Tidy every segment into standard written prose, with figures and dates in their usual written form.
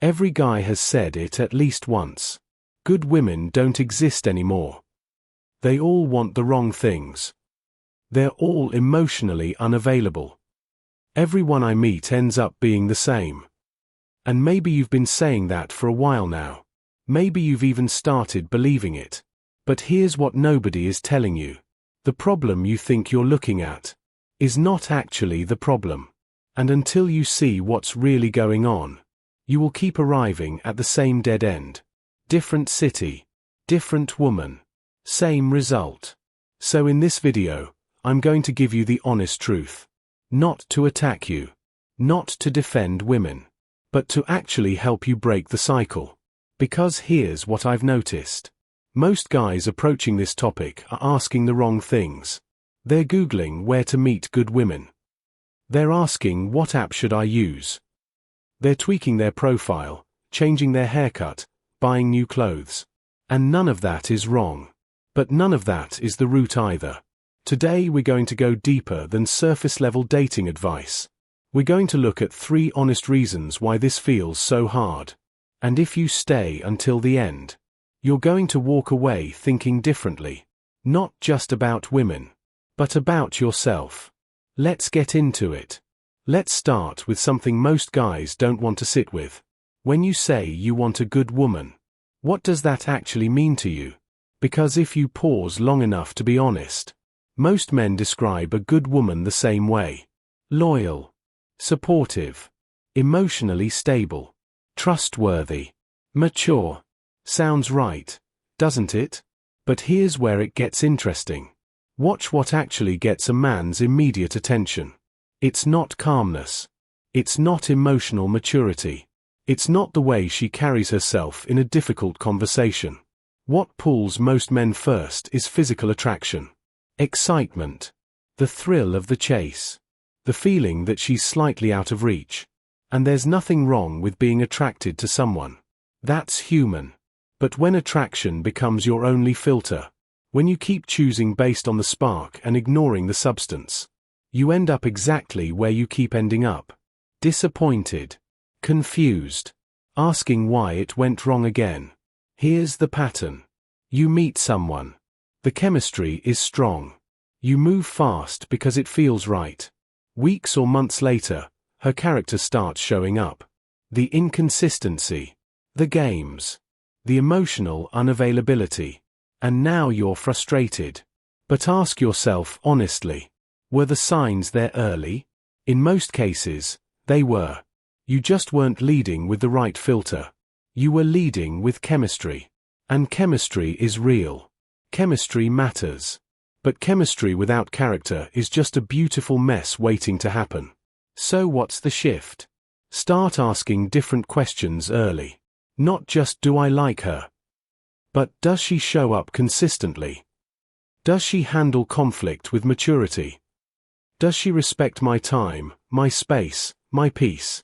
Every guy has said it at least once. Good women don't exist anymore. They all want the wrong things. They're all emotionally unavailable. Everyone I meet ends up being the same. And maybe you've been saying that for a while now. Maybe you've even started believing it. But here's what nobody is telling you. The problem you think you're looking at is not actually the problem. And until you see what's really going on, you will keep arriving at the same dead end. Different city, different woman, same result. So in this video, I'm going to give you the honest truth. Not to attack you, not to defend women, but to actually help you break the cycle. Because here's what I've noticed. Most guys approaching this topic are asking the wrong things. They're Googling where to meet good women. They're asking what app should I use. They're tweaking their profile, changing their haircut, buying new clothes. And none of that is wrong. But none of that is the root either. Today we're going to go deeper than surface-level dating advice. We're going to look at 3 honest reasons why this feels so hard. And if you stay until the end, you're going to walk away thinking differently. Not just about women, but about yourself. Let's get into it. Let's start with something most guys don't want to sit with. When you say you want a good woman, what does that actually mean to you? Because if you pause long enough to be honest, most men describe a good woman the same way. Loyal, supportive, emotionally stable, trustworthy, mature. Sounds right, doesn't it? But here's where it gets interesting. Watch what actually gets a man's immediate attention. It's not calmness. It's not emotional maturity. It's not the way she carries herself in a difficult conversation. What pulls most men first is physical attraction. Excitement. The thrill of the chase. The feeling that she's slightly out of reach. And there's nothing wrong with being attracted to someone. That's human. But when attraction becomes your only filter, when you keep choosing based on the spark and ignoring the substance, you end up exactly where you keep ending up. Disappointed. Confused. Asking why it went wrong again. Here's the pattern. You meet someone. The chemistry is strong. You move fast because it feels right. Weeks or months later, her character starts showing up. The inconsistency. The games. The emotional unavailability. And now you're frustrated. But ask yourself honestly, were the signs there early? In most cases, they were. You just weren't leading with the right filter. You were leading with chemistry. And chemistry is real. Chemistry matters. But chemistry without character is just a beautiful mess waiting to happen. So what's the shift? Start asking different questions early. Not just do I like her, but does she show up consistently? Does she handle conflict with maturity? Does she respect my time, my space, my peace?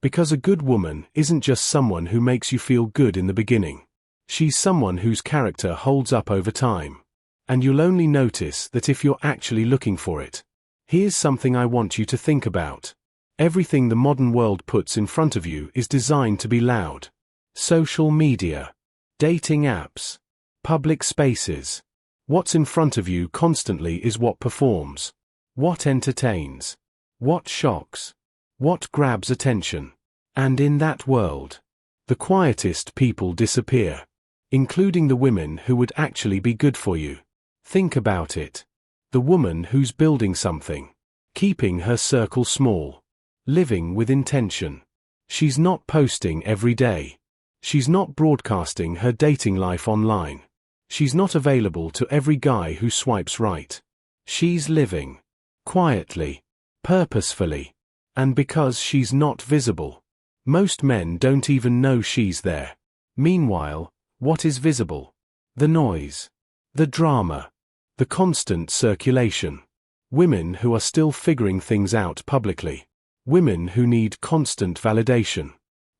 Because a good woman isn't just someone who makes you feel good in the beginning. She's someone whose character holds up over time. And you'll only notice that if you're actually looking for it. Here's something I want you to think about. Everything the modern world puts in front of you is designed to be loud. Social media, dating apps, public spaces. What's in front of you constantly is what performs, what entertains, what shocks, what grabs attention. And in that world, the quietest people disappear, including the women who would actually be good for you. Think about it. The woman who's building something, keeping her circle small, living with intention. She's not posting every day. She's not broadcasting her dating life online. She's not available to every guy who swipes right. She's living quietly, purposefully. And because she's not visible, most men don't even know she's there. Meanwhile, what is visible? The noise, the drama, the constant circulation. Women who are still figuring things out publicly. Women who need constant validation.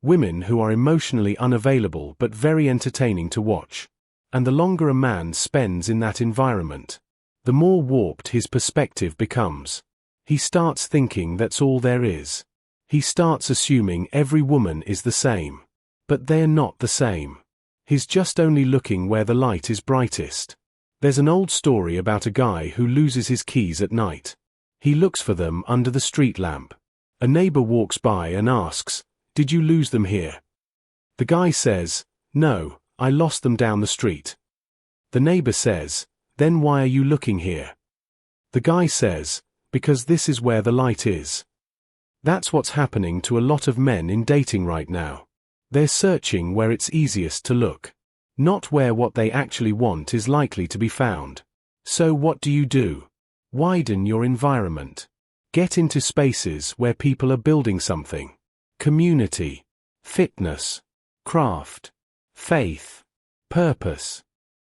Women who are emotionally unavailable but very entertaining to watch. And the longer a man spends in that environment, the more warped his perspective becomes. He starts thinking that's all there is. He starts assuming every woman is the same. But they're not the same. He's just only looking where the light is brightest. There's an old story about a guy who loses his keys at night. He looks for them under the street lamp. A neighbor walks by and asks, "Did you lose them here?" The guy says, "No, I lost them down the street." The neighbor says, "Then why are you looking here?" The guy says, "Because this is where the light is." That's what's happening to a lot of men in dating right now. They're searching where it's easiest to look, not where what they actually want is likely to be found. So what do? Widen your environment. Get into spaces where people are building something. Community, fitness, craft, faith, purpose.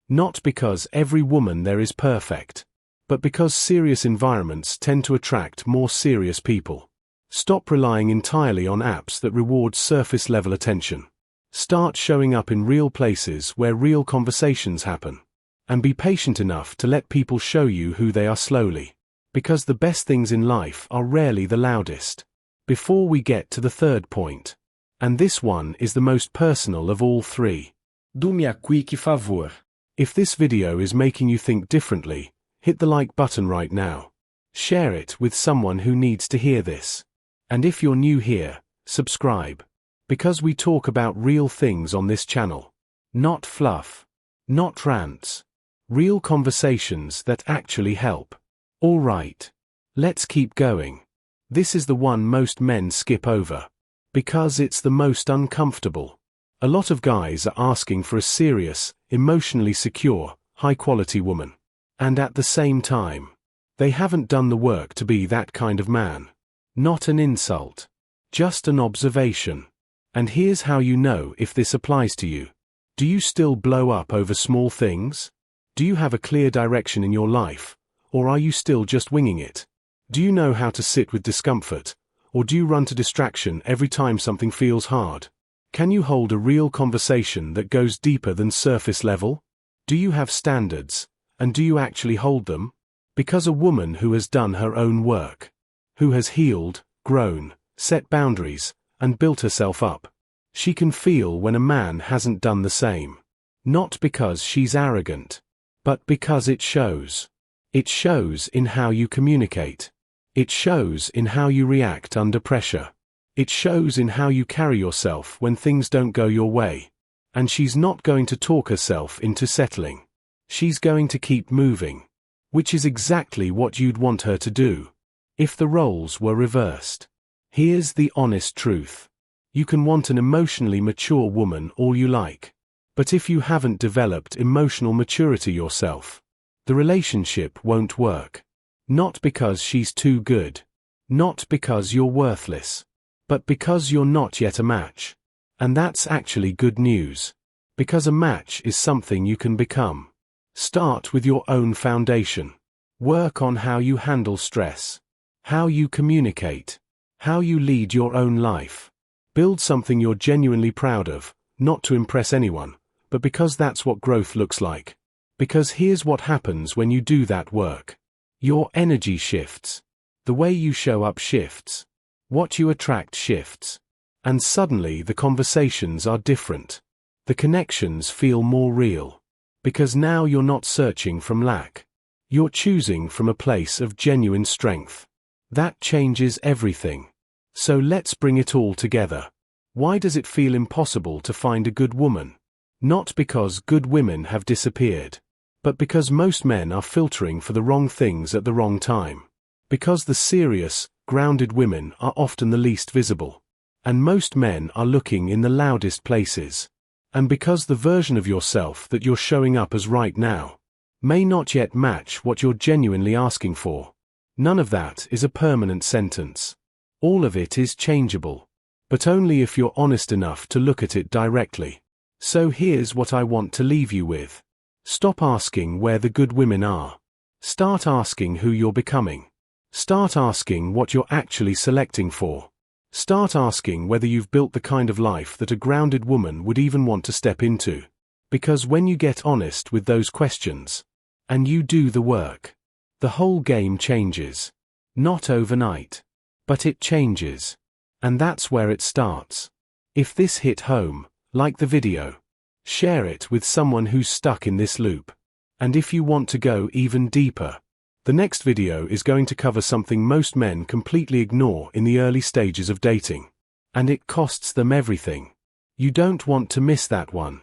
Not because every woman there is perfect, but because serious environments tend to attract more serious people. Stop relying entirely on apps that reward surface-level attention. Start showing up in real places where real conversations happen. And be patient enough to let people show you who they are slowly. Because the best things in life are rarely the loudest. Before we get to the third point. And this one is the most personal of all three. Do-me a quick favor. If this video is making you think differently, hit the like button right now. Share it with someone who needs to hear this. And if you're new here, subscribe. Because we talk about real things on this channel. Not fluff. Not rants. Real conversations that actually help. Alright. Let's keep going. This is the one most men skip over. Because it's the most uncomfortable. A lot of guys are asking for a serious, emotionally secure, high-quality woman. And at the same time, they haven't done the work to be that kind of man. Not an insult. Just an observation. And here's how you know if this applies to you. Do you still blow up over small things? Do you have a clear direction in your life? Or are you still just winging it? Do you know how to sit with discomfort? Or do you run to distraction every time something feels hard? Can you hold a real conversation that goes deeper than surface level? Do you have standards? And do you actually hold them? Because a woman who has done her own work, who has healed, grown, set boundaries, and built herself up, she can feel when a man hasn't done the same. Not because she's arrogant, but because it shows. It shows in how you communicate. It shows in how you react under pressure. It shows in how you carry yourself when things don't go your way. And she's not going to talk herself into settling. She's going to keep moving. Which is exactly what you'd want her to do. If the roles were reversed. Here's the honest truth. You can want an emotionally mature woman all you like. But if you haven't developed emotional maturity yourself, the relationship won't work. Not because she's too good. Not because you're worthless. But because you're not yet a match. And that's actually good news. Because a match is something you can become. Start with your own foundation. Work on how you handle stress. How you communicate. How you lead your own life. Build something you're genuinely proud of, not to impress anyone, but because that's what growth looks like. Because here's what happens when you do that work. Your energy shifts. The way you show up shifts. What you attract shifts. And suddenly the conversations are different. The connections feel more real. Because now you're not searching from lack. You're choosing from a place of genuine strength. That changes everything. So let's bring it all together. Why does it feel impossible to find a good woman? Not because good women have disappeared. But because most men are filtering for the wrong things at the wrong time. Because the serious, grounded women are often the least visible. And most men are looking in the loudest places. And because the version of yourself that you're showing up as right now may not yet match what you're genuinely asking for. None of that is a permanent sentence. All of it is changeable. But only if you're honest enough to look at it directly. So here's what I want to leave you with. Stop asking where the good women are. Start asking who you're becoming. Start asking what you're actually selecting for. Start asking whether you've built the kind of life that a grounded woman would even want to step into. Because when you get honest with those questions, and you do the work, the whole game changes. Not overnight. But it changes. And that's where it starts. If this hit home, like the video. Share it with someone who's stuck in this loop. And if you want to go even deeper, the next video is going to cover something most men completely ignore in the early stages of dating. And it costs them everything. You don't want to miss that one.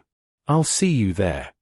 I'll see you there.